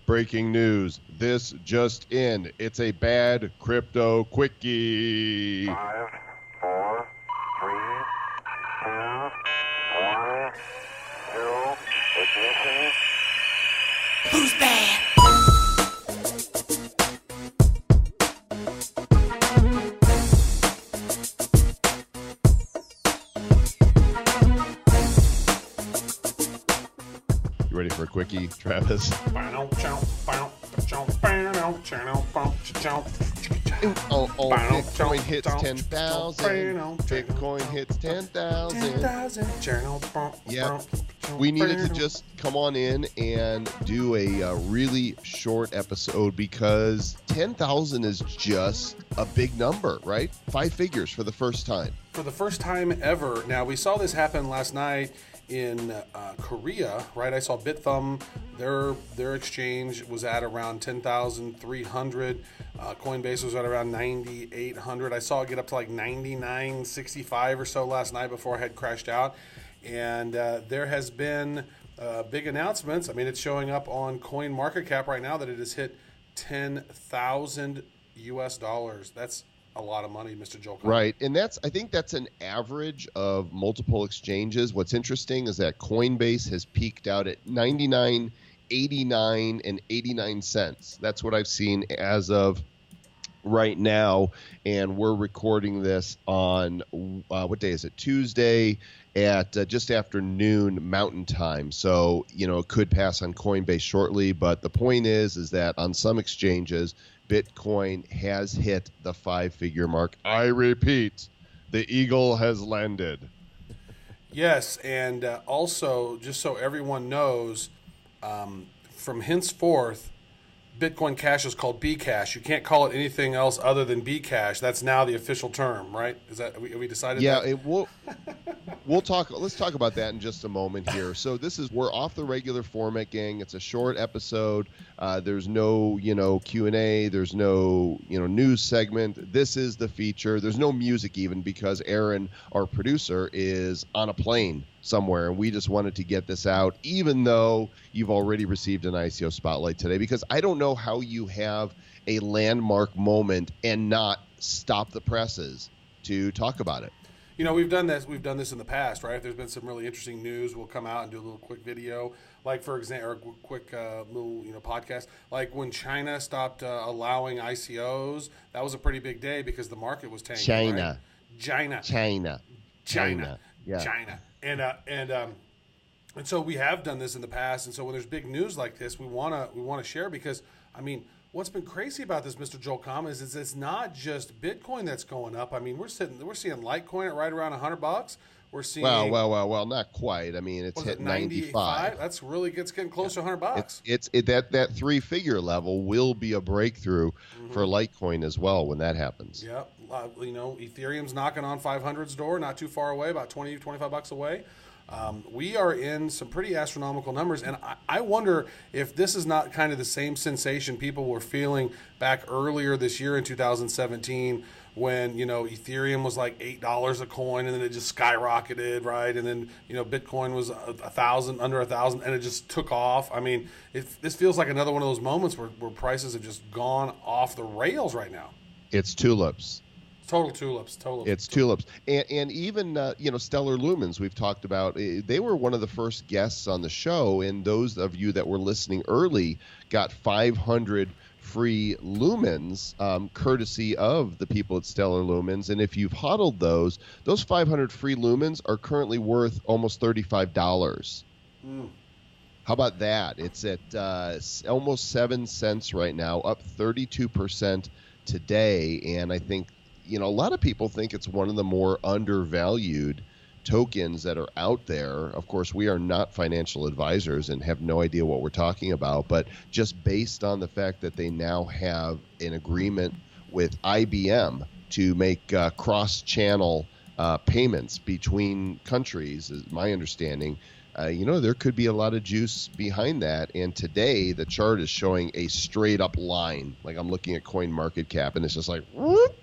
Breaking news. This just in. It's a bad crypto quickie. 5, 4, 3, 2, 1, 0. Ignition. Who's bad? You ready for a quickie, Travis? Bitcoin hits 10,000. Bitcoin hits 10,000. Yeah. We needed to just come on in and do a really short episode because 10,000 is just a big number, right? 5 figures for the first time. For the first time ever. Now, we saw this happen last night in Korea, right? I saw BitThumb, their exchange was at around 10,300. Coinbase was at around 9,800. I saw it get up to like 9,965 or so last night before I had crashed out. And there has been big announcements. I mean, it's showing up on Coin Market Cap right now that it has hit 10,000 US dollars. That's a lot of money, Mr. Joel. Right, and I think that's an average of multiple exchanges. What's interesting is that Coinbase has peaked out at 99, 89, and 89 cents. That's what I've seen as of right now, and we're recording this on what day is it? Tuesday at just after noon Mountain Time. So, it could pass on Coinbase shortly, but the point is that on some exchanges, Bitcoin has hit the 5-figure mark. I repeat, the eagle has landed. Yes, and also, just so everyone knows, from henceforth, Bitcoin Cash is called Bcash. You can't call it anything else other than Bcash. That's now the official term, right? Is that have we decided? Yeah, that? We'll talk. Let's talk about that in just a moment here. So we're off the regular format, gang. It's a short episode. There's no Q&A. There's no news segment. This is the feature. There's no music even because Aaron, our producer, is on a plane somewhere, and we just wanted to get this out, even though you've already received an ICO spotlight today, because I don't know how you have a landmark moment and not stop the presses to talk about it. We've done this in the past, right? If there's been some really interesting news, we'll come out and do a little quick video, like for example, or a quick little podcast. Like when China stopped allowing ICOs, that was a pretty big day because the market was tanking. China. Yeah. China. And so we have done this in the past, and so when there's big news like this, we wanna share because what's been crazy about this, Mr. Joel Kama, is it's not just Bitcoin that's going up. I mean, we're seeing Litecoin at right around $100. We're seeing well, not quite. I mean, it's hit 95. That's really getting close to $100. It's that 3-figure level will be a breakthrough for Litecoin as well when that happens. Yeah, Ethereum's knocking on 500's door, not too far away, about $20-25 away. We are in some pretty astronomical numbers, and I wonder if this is not kind of the same sensation people were feeling back earlier this year in 2017 when, Ethereum was like $8 a coin, and then it just skyrocketed, right? And then, Bitcoin was under 1,000, and it just took off. I mean, this feels like another one of those moments where prices have just gone off the rails right now. It's tulips. Total tulips. It's tulips. And even, Stellar Lumens we've talked about, they were one of the first guests on the show, and those of you that were listening early got 500 free lumens courtesy of the people at Stellar Lumens. And if you've hodled those 500 free lumens are currently worth almost $35. How about that? It's at almost 7 cents right now, up 32% today. And I think, a lot of people think it's one of the more undervalued tokens that are out there. Of course, we are not financial advisors and have no idea what we're talking about, but just based on the fact that they now have an agreement with IBM to make cross-channel payments between countries, is my understanding. There could be a lot of juice behind that. And today, the chart is showing a straight-up line. Like I'm looking at Coin Market Cap, and it's just like, whoop.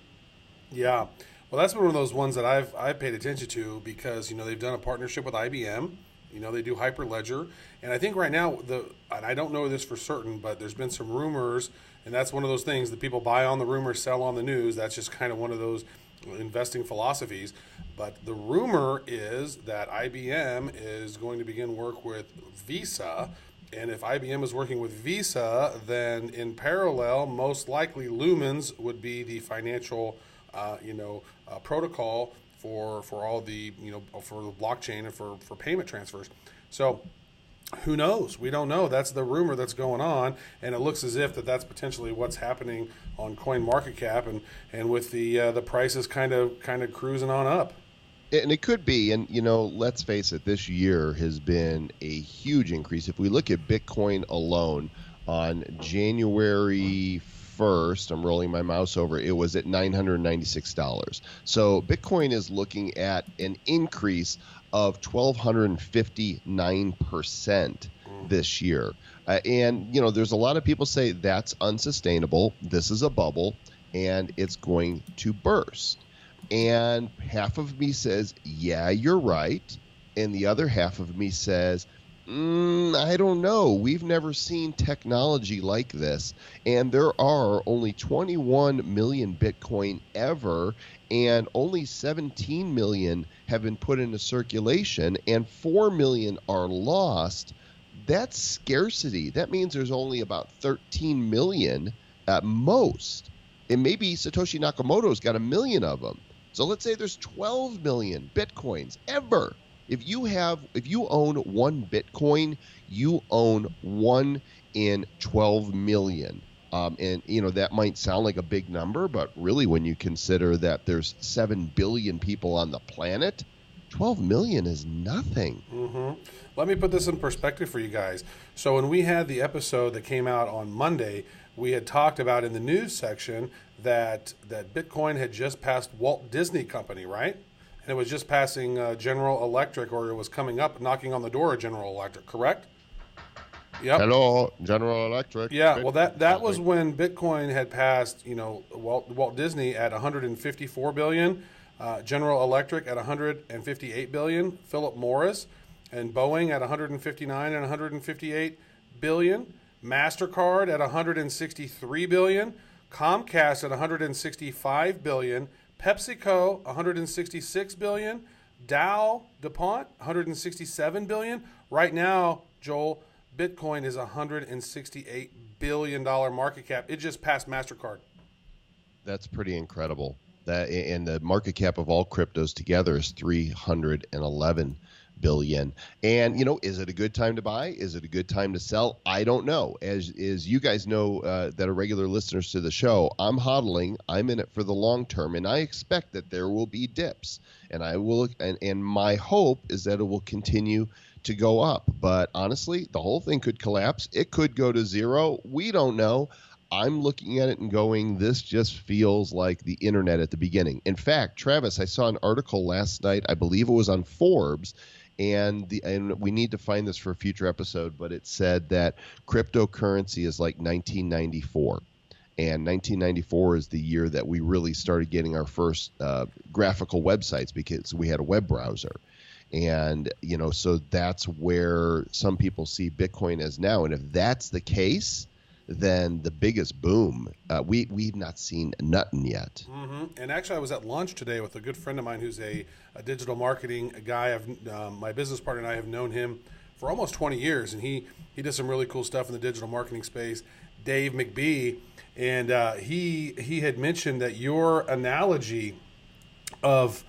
Yeah. Well, that's been one of those ones that I've paid attention to because, they've done a partnership with IBM. They do Hyperledger, and I think right now and I don't know this for certain, but there's been some rumors, and that's one of those things that people buy on the rumor, sell on the news. That's just kind of one of those investing philosophies. But the rumor is that IBM is going to begin work with Visa. And if IBM is working with Visa, then in parallel, most likely Lumens would be the financial, protocol for all the, for the blockchain and for payment transfers. So who knows? We don't know. That's the rumor that's going on, and it looks as if that's potentially what's happening on CoinMarketCap, and with the prices kind of cruising on up. And it could be, and let's face it, this year has been a huge increase. If we look at Bitcoin alone, on January 1st, I'm rolling my mouse over, it was at $996. So Bitcoin is looking at an increase of 1,259% this year. And there's a lot of people say that's unsustainable. This is a bubble, and it's going to burst. And half of me says, yeah, you're right. And the other half of me says, I don't know. We've never seen technology like this. And there are only 21 million Bitcoin ever, and only 17 million have been put into circulation, and 4 million are lost. That's scarcity. That means there's only about 13 million at most. And maybe Satoshi Nakamoto's got 1 million of them. So let's say there's 12 million Bitcoins ever. If you own one Bitcoin, you own 1 in 12 million. And that might sound like a big number, but really when you consider that there's 7 billion people on the planet, 12 million is nothing. Mm-hmm. Let me put this in perspective for you guys. So when we had the episode that came out on Monday, we had talked about in the news section that Bitcoin had just passed Walt Disney Company, right? And it was just passing General Electric, or it was coming up, knocking on the door of General Electric, correct? Yep. Hello, General Electric. Yeah, well, that was when Bitcoin had passed, Walt Disney at 154 billion, General Electric at 158 billion, Philip Morris and Boeing at 159 and 158 billion, MasterCard at 163 billion, Comcast at 165 billion, PepsiCo 166 billion, Dow, DuPont 167 billion. Right now, Joel, Bitcoin is $168 billion market cap. It just passed MasterCard. That's pretty incredible. And the market cap of all cryptos together is 311 billion. And is it a good time to buy? Is it a good time to sell? I don't know. As you guys know that are regular listeners to the show, I'm hodling. I'm in it for the long term, and I expect that there will be dips. And and my hope is that it will continue to go up. But honestly, the whole thing could collapse. It could go to zero. We don't know. I'm looking at it and going, this just feels like the internet at the beginning. In fact, Travis, I saw an article last night, I believe it was on Forbes, and we need to find this for a future episode, but it said that cryptocurrency is like 1994. And 1994 is the year that we really started getting our first graphical websites, because we had a web browser. And, so that's where some people see Bitcoin as now. And if that's the case, then the biggest boom, we've not seen nothing yet. Mm-hmm. And actually, I was at lunch today with a good friend of mine who's a digital marketing guy. My business partner and I have known him for almost 20 years, and he does some really cool stuff in the digital marketing space, Dave McBee. And he had mentioned that your analogy of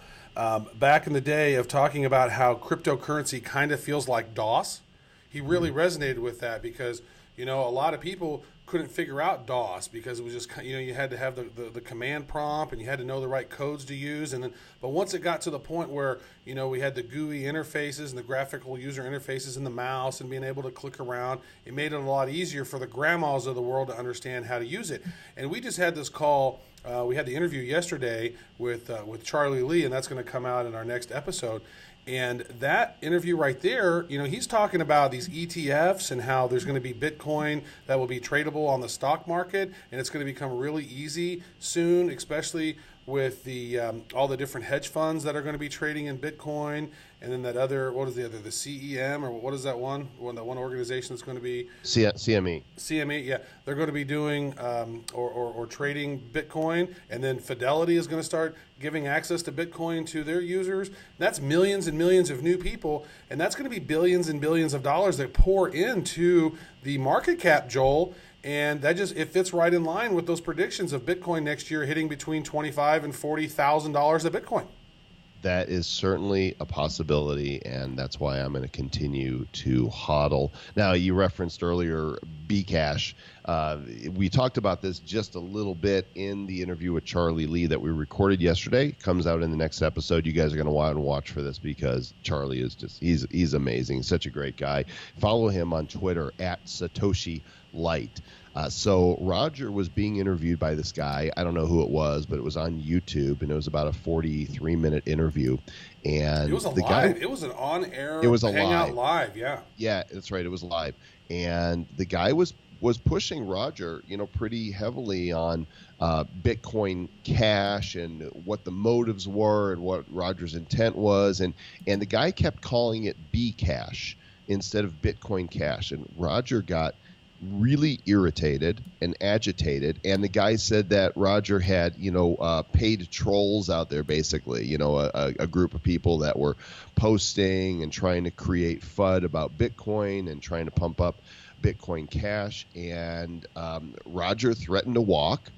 back in the day of talking about how cryptocurrency kind of feels like DOS, he really resonated with that, because a lot of people couldn't figure out DOS because it was just, you had to have the command prompt, and you had to know the right codes to use. But once it got to the point where, we had the GUI interfaces and the graphical user interfaces in the mouse and being able to click around, it made it a lot easier for the grandmas of the world to understand how to use it. And we just had this call. We had the interview yesterday with Charlie Lee, and that's going to come out in our next episode. And that interview right there, he's talking about these ETFs and how there's going to be Bitcoin that will be tradable on the stock market, and it's going to become really easy soon, especially with the all the different hedge funds that are going to be trading in Bitcoin, and then that other, what is the other, the CEM, or what is that one? That one organization that's going to be CME. CME, yeah, they're going to be doing or trading Bitcoin, and then Fidelity is going to start giving access to Bitcoin to their users. That's millions and millions of new people, and that's going to be billions and billions of dollars that pour into the market cap, Joel. And that it fits right in line with those predictions of Bitcoin next year hitting between $25,000 and $40,000 a Bitcoin. That is certainly a possibility, and that's why I'm going to continue to hodl. Now, you referenced earlier Bcash. We talked about this just a little bit in the interview with Charlie Lee that we recorded yesterday. Comes out in the next episode. You guys are going to want to watch for this because Charlie is he's amazing. Such a great guy. Follow him on Twitter at Satoshi Light. So Roger was being interviewed by this guy. I don't know who it was, but it was on YouTube, and it was about a 43-minute interview. And it was it was an on-air. It was a hangout live. Yeah. Yeah, that's right. It was live, and the guy was pushing Roger, pretty heavily on Bitcoin Cash and what the motives were and what Roger's intent was, and the guy kept calling it Bcash instead of Bitcoin Cash, and Roger got really irritated and agitated, and the guy said that Roger had paid trolls out there, basically, a group of people that were posting and trying to create FUD about Bitcoin and trying to pump up Bitcoin Cash, and Roger threatened to walk,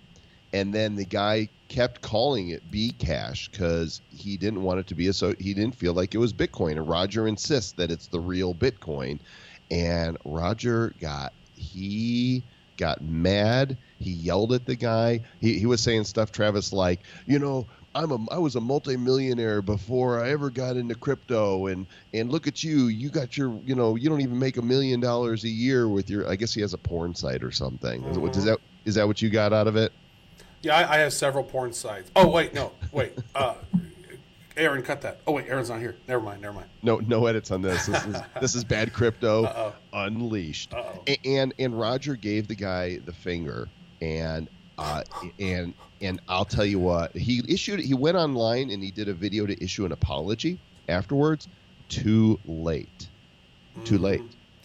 and then the guy kept calling it Bcash because he didn't want it to be he didn't feel like it was Bitcoin, and Roger insists that it's the real Bitcoin, and Roger got mad. He yelled at the guy. He was saying stuff, Travis, like, I was a multimillionaire before I ever got into crypto, and look at you. You got your, you don't even make $1 million a year with your. I guess he has a porn site or something. Mm-hmm. Is that what you got out of it? Yeah, I have several porn sites. Oh wait, no, wait. Aaron, cut that. Oh wait, Aaron's not here. Never mind. No edits on this. This is Bad Crypto Unleashed. And Roger gave the guy the finger, and I'll tell you what, he went online and he did a video to issue an apology afterwards. Too late. A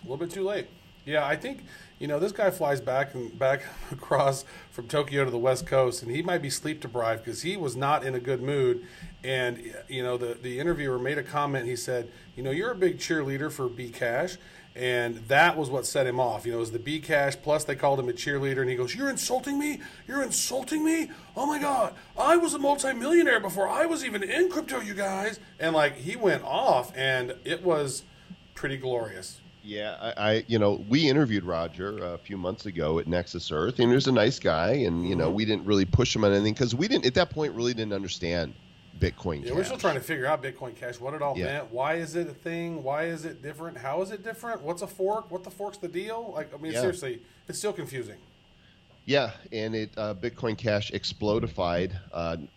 little bit too late. Yeah, I think this guy flies back across from Tokyo to the West Coast, and he might be sleep deprived because he was not in a good mood. And the interviewer made a comment. He said, you're a big cheerleader for Bcash, and that was what set him off. It was the Bcash plus they called him a cheerleader, and he goes, "You're insulting me? You're insulting me? Oh my God! I was a multimillionaire before I was even in crypto, you guys!" And he went off, and it was pretty glorious. Yeah, we interviewed Roger a few months ago at Nexus Earth, and he was a nice guy, and we didn't really push him on anything because we didn't at that point really didn't understand Bitcoin Cash. We're still trying to figure out Bitcoin Cash, what it all meant. Why is it a thing? Why is it different? How is it different? What's a fork? What the fork's the deal? Seriously, it's still confusing. Yeah, and Bitcoin Cash explodified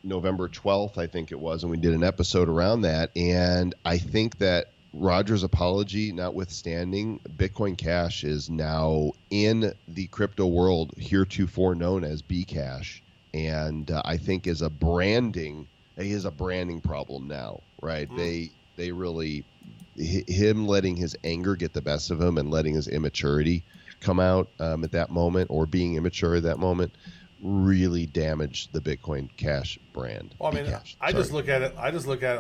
November 12th, I think it was, and we did an episode around that, and I think that Roger's apology notwithstanding, Bitcoin Cash is now in the crypto world heretofore known as Bcash, and I think is a branding problem now, right? They really, him letting his anger get the best of him and letting his immaturity come out at that moment, or being immature at that moment, really damaged the Bitcoin Cash brand. Well, I just look at it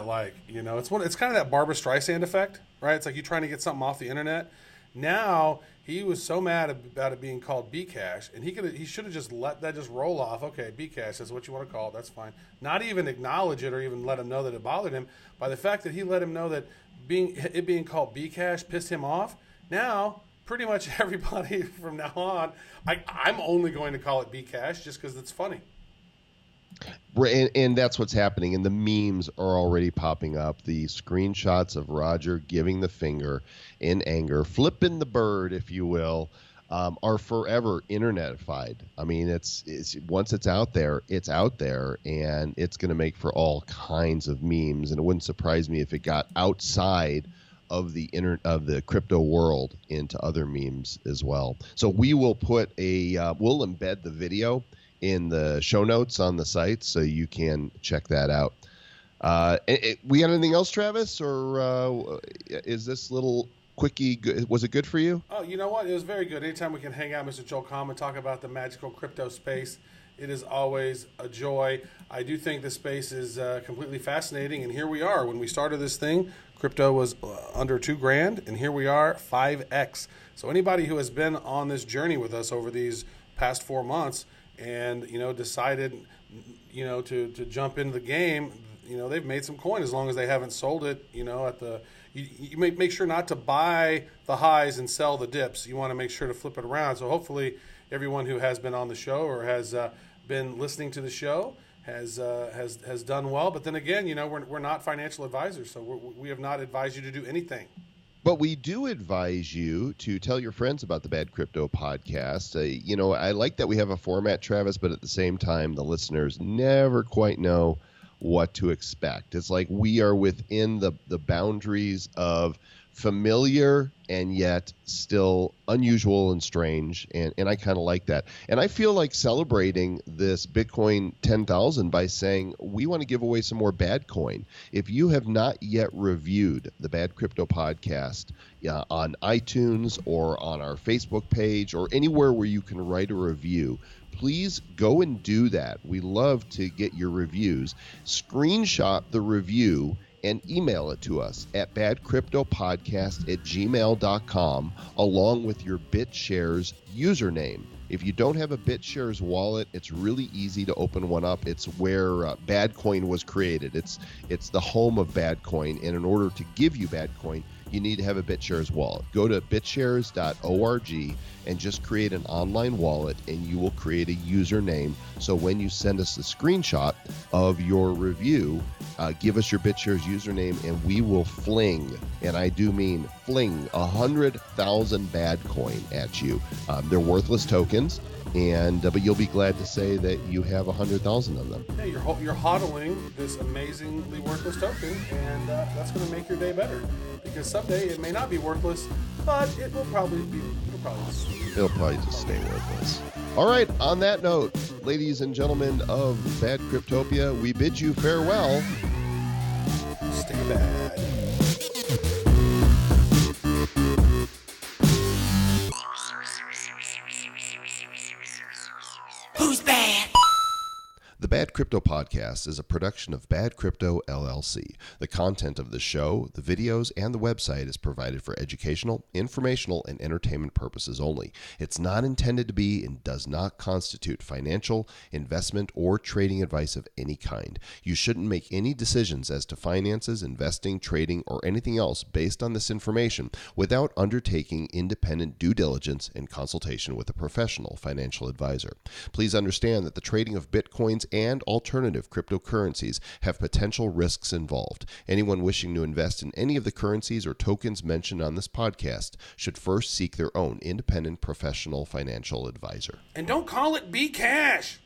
like, it's kind of that Barbra Streisand effect, right? It's like you trying to get something off the internet. Now he was so mad about it being called Bcash, and he should have just let that just roll off. Okay, Bcash, that's what you want to call it. That's fine. Not even acknowledge it or even let him know that it bothered him. By the fact that he let him know that it being called Bcash pissed him off. Now, pretty much everybody from now on, I'm only going to call it Bcash just because it's funny. And that's what's happening, and the memes are already popping up. The screenshots of Roger giving the finger in anger, flipping the bird, if you will, are forever internetified. I mean, it's once it's out there, and it's going to make for all kinds of memes. And it wouldn't surprise me if it got outside of the crypto world into other memes as well. So we will we'll embed the video in the show notes on the site so you can check that out. We got anything else, Travis, or is this little quickie good? Was it good for you? Oh, you know what? It was very good. Anytime we can hang out, Mr. Joel Comm, and talk about the magical crypto space, it is always a joy. I do think the space is completely fascinating, and here we are. When we started this thing, crypto was under $2,000, and here we are, 5x. So anybody who has been on this journey with us over these past 4 months, and decided, to jump into the game, they've made some coin as long as they haven't sold it. At the you make sure not to buy the highs and sell the dips. You want to make sure to flip it around. So hopefully, everyone who has been on the show or has been listening to the show has done well. But then again, we're not financial advisors, so we have not advised you to do anything. But we do advise you to tell your friends about the Bad Crypto podcast. I like that we have a format, Travis, but at the same time, the listeners never quite know what to expect. It's like we are within the boundaries of familiar and yet still unusual and strange, and I kind of like that. And I feel like celebrating this Bitcoin 10,000 by saying we want to give away some more Bad Coin. If you have not yet reviewed the Bad Crypto podcast on iTunes or on our Facebook page or anywhere where you can write a review, please go and do that. We love to get your reviews. Screenshot the review and email it to us at badcryptopodcast@gmail.com along with your BitShares username. If you don't have a BitShares wallet, it's really easy to open one up. It's where Badcoin was created. It's the home of Badcoin, and in order to give you Badcoin, you need to have a BitShares wallet. Go to bitshares.org and just create an online wallet, and you will create a username. So when you send us a screenshot of your review, give us your BitShares username, and we will fling, and I do mean fling, 100,000 Badcoin at you. They're worthless tokens, but you'll be glad to say that you have 100,000 of them. Yeah, you're hodling this amazingly worthless token, and that's going to make your day better. Because someday it may not be worthless, but it will probably be. It'll probably just stay worthless. All right. On that note, ladies and gentlemen of Bad Cryptopia, we bid you farewell. Stay bad. Who's bad? The Bad Crypto Podcast is a production of Bad Crypto LLC. The content of the show, the videos, and the website is provided for educational, informational, and entertainment purposes only. It's not intended to be and does not constitute financial, investment, or trading advice of any kind. You shouldn't make any decisions as to finances, investing, trading, or anything else based on this information without undertaking independent due diligence and consultation with a professional financial advisor. Please understand that the trading of Bitcoins and alternative cryptocurrencies have potential risks involved. Anyone wishing to invest in any of the currencies or tokens mentioned on this podcast should first seek their own independent professional financial advisor. And don't call it Bcash.